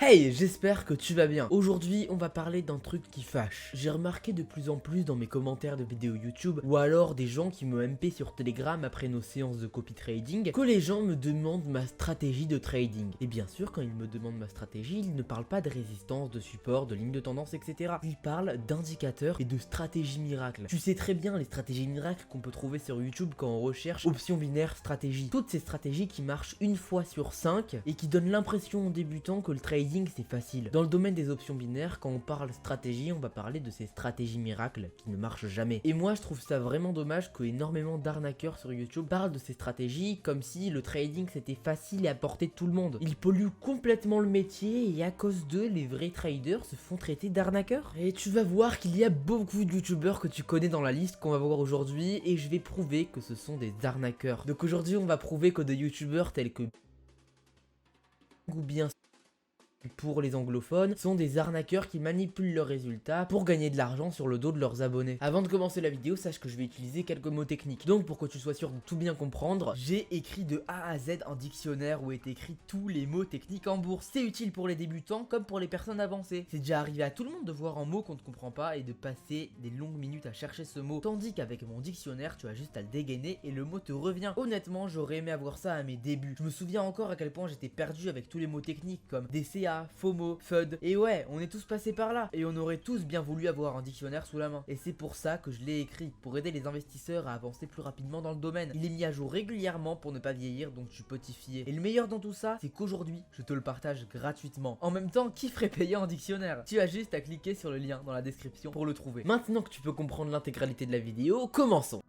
Hey, j'espère que tu vas bien. Aujourd'hui, on va parler d'un truc qui fâche. J'ai remarqué de plus en plus dans mes commentaires de vidéos YouTube, ou alors des gens qui me MP sur Telegram après nos séances de copy trading, que les gens me demandent ma stratégie de trading. Et bien sûr, quand ils me demandent ma stratégie, ils ne parlent pas de résistance, de support, de ligne de tendance, etc. Ils parlent d'indicateurs et de stratégies miracles. Tu sais très bien les stratégies miracles qu'on peut trouver sur YouTube quand on recherche options binaires stratégie. Toutes ces stratégies qui marchent une fois sur 5 et qui donnent l'impression aux débutants que le trading c'est facile. Dans le domaine des options binaires, quand on parle stratégie, on va parler de ces stratégies miracles qui ne marchent jamais. Et moi je trouve ça vraiment dommage que énormément d'arnaqueurs sur YouTube parlent de ces stratégies comme si le trading c'était facile et à portée de tout le monde. Ils polluent complètement le métier et à cause d'eux, les vrais traders se font traiter d'arnaqueurs. Et tu vas voir qu'il y a beaucoup de youtubeurs que tu connais dans la liste qu'on va voir aujourd'hui et je vais prouver que ce sont des arnaqueurs. Donc aujourd'hui on va prouver que des youtubeurs tels que ou bien pour les anglophones, sont des arnaqueurs qui manipulent leurs résultats pour gagner de l'argent sur le dos de leurs abonnés. Avant de commencer la vidéo, sache que je vais utiliser quelques mots techniques. Donc pour que tu sois sûr de tout bien comprendre, j'ai écrit de A à Z un dictionnaire où est écrit tous les mots techniques en bourse. C'est utile pour les débutants comme pour les personnes avancées. C'est déjà arrivé à tout le monde de voir un mot qu'on ne comprend pas et de passer des longues minutes à chercher ce mot. Tandis qu'avec mon dictionnaire, tu as juste à le dégainer et le mot te revient. Honnêtement, j'aurais aimé avoir ça à mes débuts. Je me souviens encore à quel point j'étais perdu avec tous les mots techniques comme DCA, FOMO, FUD, et ouais, on est tous passés par là, et on aurait tous bien voulu avoir un dictionnaire sous la main. Et c'est pour ça que je l'ai écrit, pour aider les investisseurs à avancer plus rapidement dans le domaine. Il est mis à jour régulièrement pour ne pas vieillir, donc tu peux t'y fier. Et le meilleur dans tout ça, c'est qu'aujourd'hui, je te le partage gratuitement. En même temps, qui ferait payer un dictionnaire? Tu as juste à cliquer sur le lien dans la description pour le trouver. Maintenant que tu peux comprendre l'intégralité de la vidéo, commençons.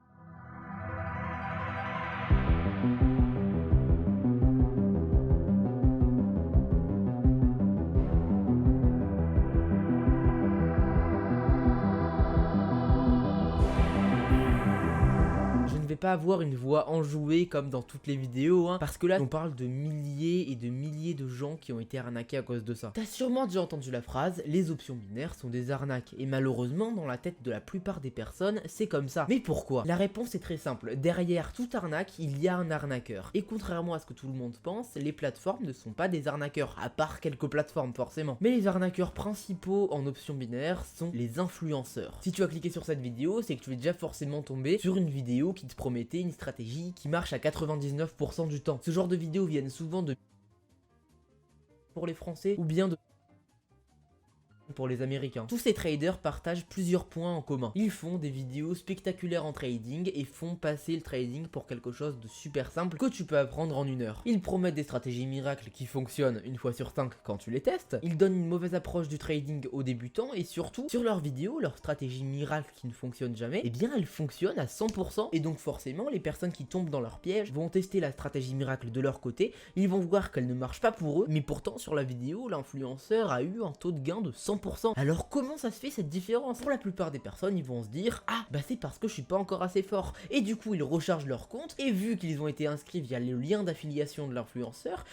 Pas avoir une voix enjouée comme dans toutes les vidéos parce que là on parle de milliers et de milliers de gens qui ont été arnaqués à cause de ça. T'as sûrement déjà entendu la phrase les options binaires sont des arnaques et malheureusement dans la tête de la plupart des personnes c'est comme ça. Mais pourquoi? La réponse est très simple, derrière toute arnaque il y a un arnaqueur et contrairement à ce que tout le monde pense, les plateformes ne sont pas des arnaqueurs, à part quelques plateformes forcément. Mais les arnaqueurs principaux en options binaires sont les influenceurs. Si tu as cliqué sur cette vidéo, c'est que tu es déjà forcément tombé sur une vidéo qui te promettait une stratégie qui marche à 99% du temps. Ce genre de vidéos viennent souvent de pour les Français ou bien de pour les Américains. Tous ces traders partagent plusieurs points en commun. Ils font des vidéos spectaculaires en trading et font passer le trading pour quelque chose de super simple que tu peux apprendre en 1 heure. Ils promettent des stratégies miracles qui fonctionnent une fois sur 5 quand tu les testes. Ils donnent une mauvaise approche du trading aux débutants et surtout, sur leurs vidéos, leurs stratégies miracles qui ne fonctionnent jamais, eh bien elles fonctionnent à 100% et donc forcément les personnes qui tombent dans leur piège vont tester la stratégie miracle de leur côté, ils vont voir qu'elle ne marche pas pour eux, mais pourtant sur la vidéo, l'influenceur a eu un taux de gain de 100%. Alors comment ça se fait cette différence? Pour la plupart des personnes, ils vont se dire ah bah c'est parce que je suis pas encore assez fort. Et du coup ils rechargent leur compte et vu qu'ils ont été inscrits via le lien d'affiliation de l'influenceur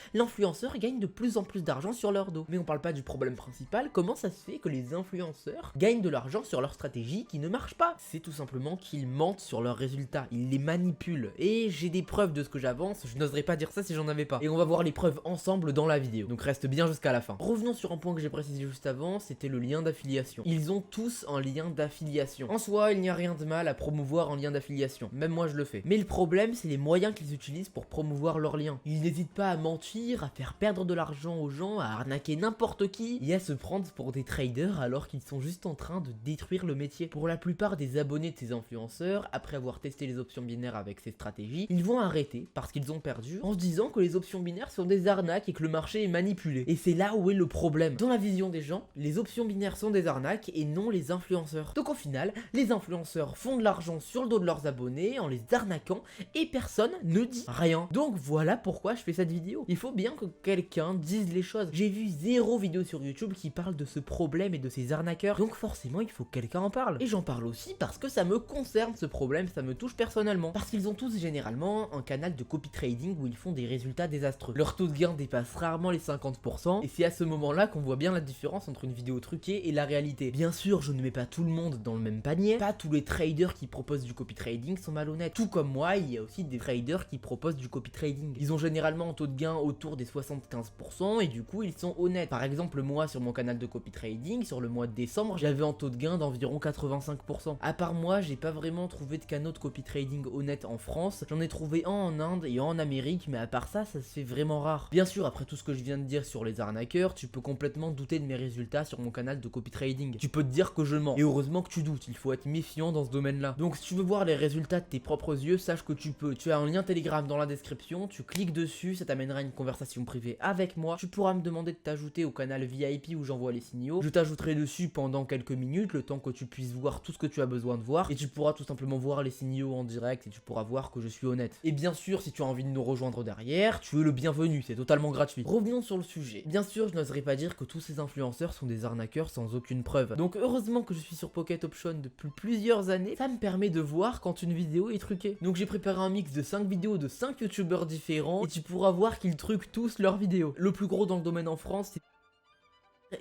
gagne de plus en plus d'argent sur leur dos. Mais on parle pas du problème principal, comment ça se fait que les influenceurs gagnent de l'argent sur leur stratégie qui ne marche pas? C'est tout simplement qu'ils mentent sur leurs résultats, ils les manipulent. Et j'ai des preuves de ce que j'avance, je n'oserais pas dire ça si j'en avais pas. Et on va voir les preuves ensemble dans la vidéo, donc reste bien jusqu'à la fin. Revenons sur un point que j'ai précisé juste avant, c'était le lien d'affiliation. Ils ont tous un lien d'affiliation. En soi, il n'y a rien de mal à promouvoir un lien d'affiliation. Même moi, je le fais. Mais le problème, c'est les moyens qu'ils utilisent pour promouvoir leur lien. Ils n'hésitent pas à mentir, à faire perdre de l'argent aux gens, à arnaquer n'importe qui et à se prendre pour des traders alors qu'ils sont juste en train de détruire le métier. Pour la plupart des abonnés de ces influenceurs, après avoir testé les options binaires avec ces stratégies, ils vont arrêter parce qu'ils ont perdu en se disant que les options binaires sont des arnaques et que le marché est manipulé. Et c'est là où est le problème. Dans la vision des gens, les options binaires sont des arnaques et non les influenceurs. Donc au final, les influenceurs font de l'argent sur le dos de leurs abonnés en les arnaquant et personne ne dit rien. Donc voilà pourquoi je fais cette vidéo. Il faut bien que quelqu'un dise les choses. J'ai vu 0 vidéo sur YouTube qui parle de ce problème et de ces arnaqueurs. Donc forcément, il faut que quelqu'un en parle. Et j'en parle aussi parce que ça me concerne ce problème, ça me touche personnellement. Parce qu'ils ont tous généralement un canal de copy trading où ils font des résultats désastreux. Leur taux de gain dépasse rarement les 50% et c'est à ce moment-là qu'on voit bien la différence entre une vidéo vidéos truquées et la réalité. Bien sûr, je ne mets pas tout le monde dans le même panier, pas tous les traders qui proposent du copy trading sont malhonnêtes. Tout comme moi, il y a aussi des traders qui proposent du copy trading. Ils ont généralement un taux de gain autour des 75% et du coup ils sont honnêtes. Par exemple, moi sur mon canal de copy trading, sur le mois de décembre, j'avais un taux de gain d'environ 85%. À part moi, j'ai pas vraiment trouvé de canaux de copy trading honnêtes en France. J'en ai trouvé un en Inde et un en Amérique, mais à part ça, ça se fait vraiment rare. Bien sûr, après tout ce que je viens de dire sur les arnaqueurs, tu peux complètement douter de mes résultats sur mon canal de copy trading. Tu peux te dire que je mens. Et heureusement que tu doutes, il faut être méfiant dans ce domaine-là. Donc si tu veux voir les résultats de tes propres yeux, sache que tu peux. Tu as un lien Telegram dans la description, tu cliques dessus, ça t'amènera à une conversation privée avec moi. Tu pourras me demander de t'ajouter au canal VIP où j'envoie les signaux. Je t'ajouterai dessus pendant quelques minutes, le temps que tu puisses voir tout ce que tu as besoin de voir. Et tu pourras tout simplement voir les signaux en direct et tu pourras voir que je suis honnête. Et bien sûr, si tu as envie de nous rejoindre derrière, tu es le bienvenu, c'est totalement gratuit. Revenons sur le sujet. Bien sûr, je n'oserais pas dire que tous ces influenceurs sont des arnaqueurs sans aucune preuve. Donc heureusement que je suis sur Pocket Option depuis plusieurs années, ça me permet de voir quand une vidéo est truquée. Donc j'ai préparé un mix de 5 vidéos de 5 youtubeurs différents et tu pourras voir qu'ils truquent tous leurs vidéos. Le plus gros dans le domaine en France, c'est...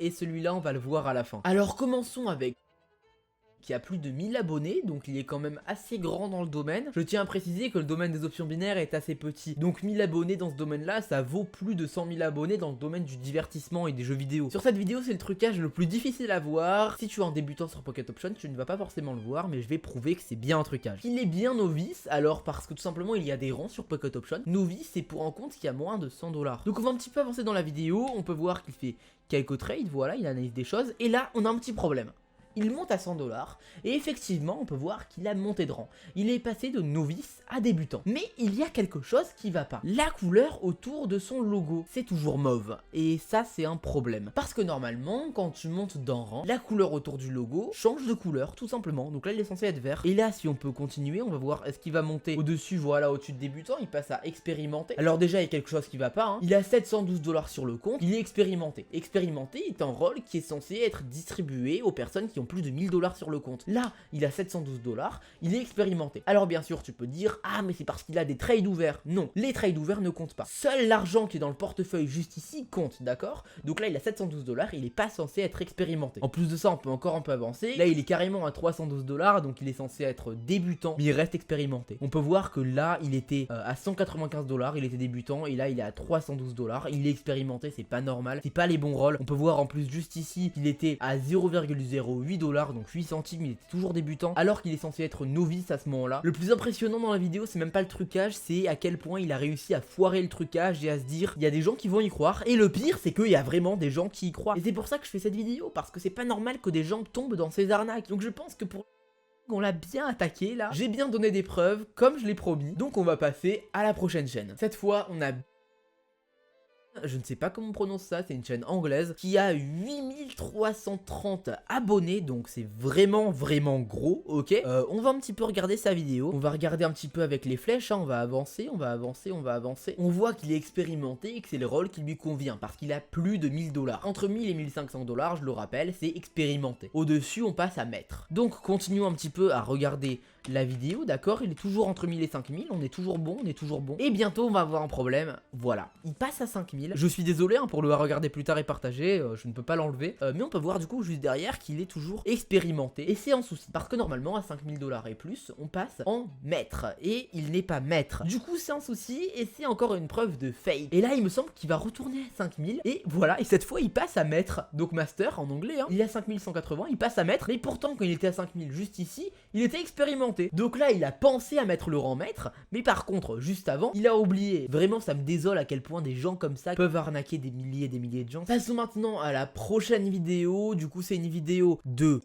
Et celui-là, on va le voir à la fin. Alors commençons avec... qui a plus de 1000 abonnés, donc il est quand même assez grand dans le domaine. Je tiens à préciser que le domaine des options binaires est assez petit, donc 1000 abonnés dans ce domaine-là, ça vaut plus de 100 000 abonnés dans le domaine du divertissement et des jeux vidéo. Sur cette vidéo, c'est le trucage le plus difficile à voir. Si tu es un débutant sur Pocket Option, tu ne vas pas forcément le voir, mais je vais prouver que c'est bien un trucage. Il est bien novice, alors parce que tout simplement, il y a des rangs sur Pocket Option. Novice, c'est pour un compte qui a moins de 100 $. Donc on va un petit peu avancer dans la vidéo, on peut voir qu'il fait quelques trades, voilà, il analyse des choses, et là, on a un petit problème. Il monte à 100 $, et effectivement on peut voir qu'il a monté de rang. Il est passé de novice à débutant. Mais il y a quelque chose qui va pas. La couleur autour de son logo, c'est toujours mauve. Et ça c'est un problème. Parce que normalement, quand tu montes d'un rang, la couleur autour du logo change de couleur, tout simplement. Donc là il est censé être vert. Et là si on peut continuer, on va voir est-ce qu'il va monter au-dessus, voilà, au-dessus de débutant, il passe à expérimenter. Alors déjà il y a quelque chose qui va pas, hein. Il a 712 $ sur le compte, il est expérimenté. Expérimenté est un rôle qui est censé être distribué aux personnes qui ont plus de 1000 $ sur le compte. Là, il a 712 $, il est expérimenté. Alors bien sûr, tu peux dire, ah mais c'est parce qu'il a des trades ouverts. Non, les trades ouverts ne comptent pas. Seul l'argent qui est dans le portefeuille juste ici compte, d'accord? Donc là, il a 712 $, il est pas censé être expérimenté. En plus de ça, on peut encore un peu avancer. Là, il est carrément à 312 $, donc il est censé être débutant, mais il reste expérimenté. On peut voir que là, il était à 195 $, il était débutant, et là, il est à 312 $, il est expérimenté, c'est pas normal, c'est pas les bons rôles. On peut voir en plus juste ici qu'il était à 0,08 $, donc 8 centimes, il était toujours débutant, alors qu'il est censé être novice à ce moment-là. Le plus impressionnant dans la vidéo, c'est même pas le trucage, c'est à quel point il a réussi à foirer le trucage et à se dire, il y a des gens qui vont y croire, et le pire, c'est qu'il y a vraiment des gens qui y croient. Et c'est pour ça que je fais cette vidéo, parce que c'est pas normal que des gens tombent dans ces arnaques. Donc je pense que pour... on l'a bien attaqué là, j'ai bien donné des preuves, comme je l'ai promis, donc on va passer à la prochaine chaîne. Cette fois, on a... je ne sais pas comment on prononce ça, c'est une chaîne anglaise qui a 8330 abonnés, donc c'est vraiment gros, ok. On va un petit peu regarder sa vidéo, on va regarder un petit peu avec les flèches, hein. On va avancer, on va avancer, on va avancer. On voit qu'il est expérimenté et que c'est le rôle qui lui convient, parce qu'il a plus de 1000 $. Entre 1000 et 1500 $, je le rappelle, c'est expérimenté. Au-dessus, on passe à maître. Donc continuons un petit peu à regarder la vidéo, d'accord, il est toujours entre 1000 et 5000, on est toujours bon, Et bientôt, on va avoir un problème, voilà. Il passe à 5000, je suis désolé hein, pour le regarder plus tard et partager, je ne peux pas l'enlever. Mais on peut voir du coup juste derrière qu'il est toujours expérimenté. Et c'est un souci, parce que normalement, à 5000 $ et plus, on passe en maître. Et il n'est pas maître. Du coup, c'est un souci, et c'est encore une preuve de fake. Et là, il me semble qu'il va retourner à 5000, et voilà, et cette fois, il passe à maître. Donc master, en anglais, hein. Il est à 5180, il passe à maître, et pourtant, quand il était à 5000 juste ici, il était expérimenté. Donc là, il a pensé à mettre le rang maître, mais par contre, juste avant, il a oublié. Vraiment, ça me désole à quel point des gens comme ça peuvent arnaquer des milliers et des milliers de gens. Passons maintenant à la prochaine vidéo. Du coup, c'est une vidéo de...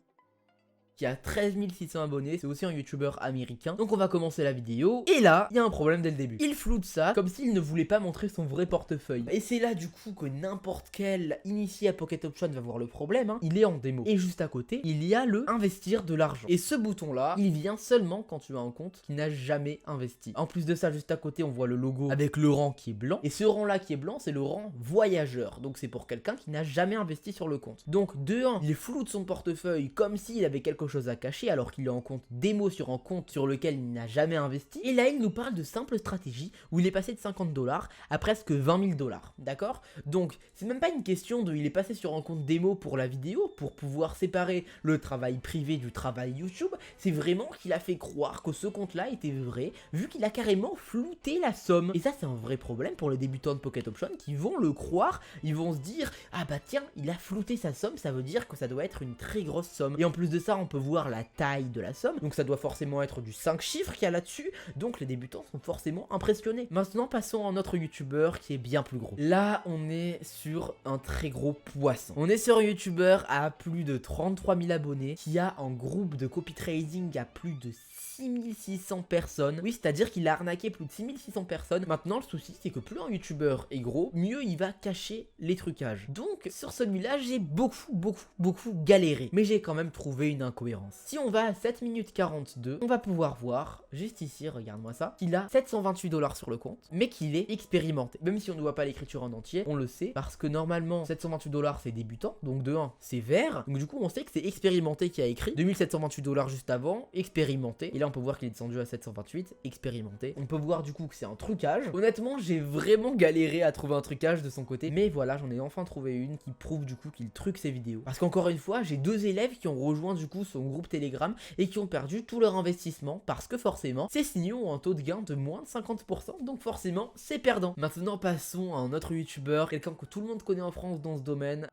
qui a 13 600 abonnés, c'est aussi un youtubeur américain. Donc on va commencer la vidéo, et là, il y a un problème dès le début. Il floute ça, comme s'il ne voulait pas montrer son vrai portefeuille. Et c'est là du coup que n'importe quel initié à Pocket Option va voir le problème, hein. Il est en démo. Et juste à côté, il y a le investir de l'argent. Et ce bouton là, il vient seulement quand tu as un compte qui n'a jamais investi. En plus de ça, juste à côté, on voit le logo avec le rang qui est blanc. Et ce rang là qui est blanc, c'est le rang voyageur. Donc c'est pour quelqu'un qui n'a jamais investi sur le compte. Donc de 1, il floute son portefeuille comme s'il avait quelque quelque chose à cacher alors qu'il est en compte démo sur un compte sur lequel il n'a jamais investi. Et là il nous parle de simple stratégie où il est passé de 50 $ à presque 20 000 $, d'accord? Donc c'est même pas une question de il est passé sur un compte démo pour la vidéo, pour pouvoir séparer le travail privé du travail YouTube, c'est vraiment qu'il a fait croire que ce compte là était vrai, vu qu'il a carrément flouté la somme. Et ça c'est un vrai problème pour les débutants de Pocket Option qui vont le croire, ils vont se dire ah bah tiens il a flouté sa somme, ça veut dire que ça doit être une très grosse somme. Et en plus de ça on peut voir la taille de la somme, donc ça doit forcément être du 5 chiffres qu'il y a là-dessus, donc les débutants sont forcément impressionnés. Maintenant passons à notre youtubeur qui est bien plus gros. Là on est sur un très gros poisson. On est sur un youtubeur à plus de 33 000 abonnés, qui a un groupe de copy trading à plus de 6600 personnes. Oui, c'est-à-dire qu'il a arnaqué plus de 6600 personnes. Maintenant, le souci, c'est que plus un youtubeur est gros, mieux il va cacher les trucages. Donc, sur celui-là, j'ai beaucoup galéré. Mais j'ai quand même trouvé une incohérence. Si on va à 7 minutes 42, on va pouvoir voir, juste ici, regarde-moi ça, qu'il a 728 $ sur le compte, mais qu'il est expérimenté. Même si on ne voit pas l'écriture en entier, on le sait, parce que normalement, 728 $ c'est débutant, donc de 1, c'est vert. Donc du coup, on sait que c'est expérimenté qui a écrit. 2728 $ juste avant, expérimenté. Et là, on peut voir qu'il est descendu à 728, expérimenté. On peut voir du coup que c'est un trucage. Honnêtement, j'ai vraiment galéré à trouver un trucage de son côté. Mais voilà, j'en ai enfin trouvé une qui prouve du coup qu'il truque ses vidéos. Parce qu'encore une fois, j'ai 2 élèves qui ont rejoint du coup son groupe Telegram et qui ont perdu tout leur investissement parce que forcément, ces signaux ont un taux de gain de moins de 50%. Donc forcément, c'est perdant. Maintenant, passons à un autre youtubeur, quelqu'un que tout le monde connaît en France dans ce domaine.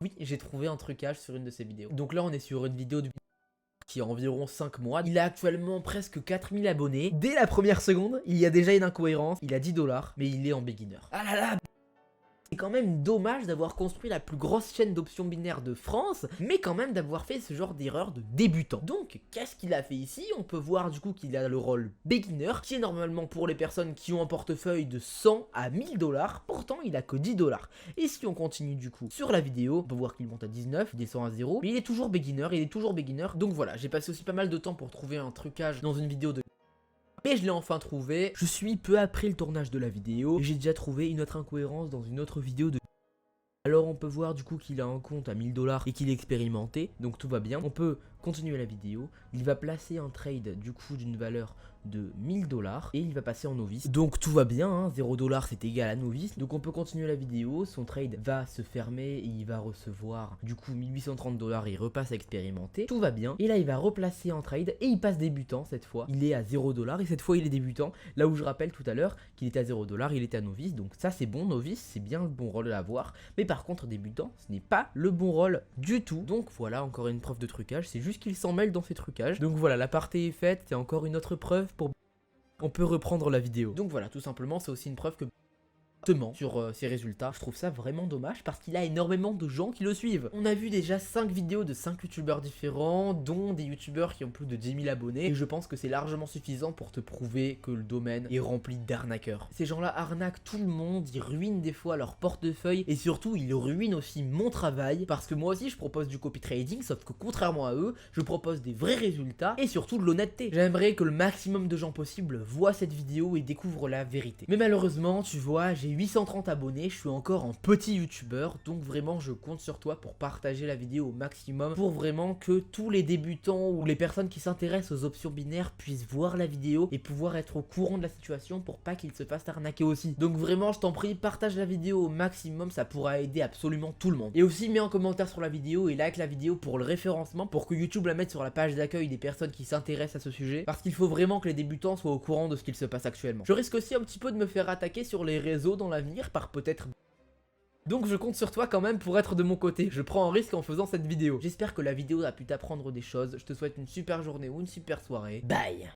Oui, j'ai trouvé un trucage sur une de ses vidéos. Donc là, on est sur une vidéo qui a environ 5 mois. Il a actuellement presque 4000 abonnés. Dès la première seconde, il y a déjà une incohérence. Il a 10 $, mais il est en beginner. Ah là là! C'est quand même dommage d'avoir construit la plus grosse chaîne d'options binaires de France, mais quand même d'avoir fait ce genre d'erreur de débutant. Donc, qu'est-ce qu'il a fait ici? On peut voir du coup qu'il a le rôle beginner, qui est normalement pour les personnes qui ont un portefeuille de 100 à 1000 $, pourtant il a que 10 $. Et si on continue du coup sur la vidéo, on peut voir qu'il monte à 19, il descend à 0, mais il est toujours beginner, donc voilà, j'ai passé aussi pas mal de temps pour trouver un trucage dans une vidéo de... Mais je l'ai enfin trouvé. Je suis peu après le tournage de la vidéo et j'ai déjà trouvé une autre incohérence dans une autre vidéo de... Alors on peut voir du coup qu'il a un compte à 1000 $ et qu'il est expérimenté, donc tout va bien. On peut continuer la vidéo. Il va placer un trade du coup d'une valeur de 1000 $ et il va passer en novice. Donc tout va bien, hein, 0 $ c'est égal à novice. Donc on peut continuer la vidéo, son trade va se fermer et il va recevoir du coup 1830 $ et il repasse à expérimenter. Tout va bien. Et là il va replacer en trade et il passe débutant cette fois. Il est à 0 $ et cette fois il est débutant. Là où je rappelle tout à l'heure qu'il était à 0 $, il était à novice. Donc ça c'est bon, novice, c'est bien le bon rôle à avoir. Mais par contre débutant, ce n'est pas le bon rôle du tout. Donc voilà, encore une preuve de trucage. C'est juste qu'il s'en mêle dans ses trucages. Donc voilà, la partie est faite. C'est encore une autre preuve pour... On peut reprendre la vidéo. Donc voilà, tout simplement, c'est aussi une preuve que... sur ses résultats. Je trouve ça vraiment dommage parce qu'il a énormément de gens qui le suivent. On a vu déjà 5 vidéos de 5 youtubeurs différents, dont des youtubeurs qui ont plus de 10 000 abonnés, et je pense que c'est largement suffisant pour te prouver que le domaine est rempli d'arnaqueurs. Ces gens-là arnaquent tout le monde, ils ruinent des fois leur portefeuille, et surtout ils ruinent aussi mon travail, parce que moi aussi je propose du copy trading, sauf que contrairement à eux, je propose des vrais résultats, et surtout de l'honnêteté. J'aimerais que le maximum de gens possible voient cette vidéo et découvrent la vérité. Mais malheureusement, tu vois, j'ai 830 abonnés, je suis encore un petit youtubeur, donc vraiment je compte sur toi pour partager la vidéo au maximum, pour vraiment que tous les débutants ou les personnes qui s'intéressent aux options binaires puissent voir la vidéo et pouvoir être au courant de la situation pour pas qu'ils se fassent arnaquer aussi. Donc vraiment je t'en prie, partage la vidéo au maximum, ça pourra aider absolument tout le monde. Et aussi mets un commentaire sur la vidéo et like la vidéo pour le référencement, pour que YouTube la mette sur la page d'accueil des personnes qui s'intéressent à ce sujet, parce qu'il faut vraiment que les débutants soient au courant de ce qu'il se passe actuellement. Je risque aussi un petit peu de me faire attaquer sur les réseaux dans l'avenir par peut-être... Donc je compte sur toi quand même pour être de mon côté, je prends un risque en faisant cette vidéo. J'espère que la vidéo a pu t'apprendre des choses, je te souhaite une super journée ou une super soirée, bye.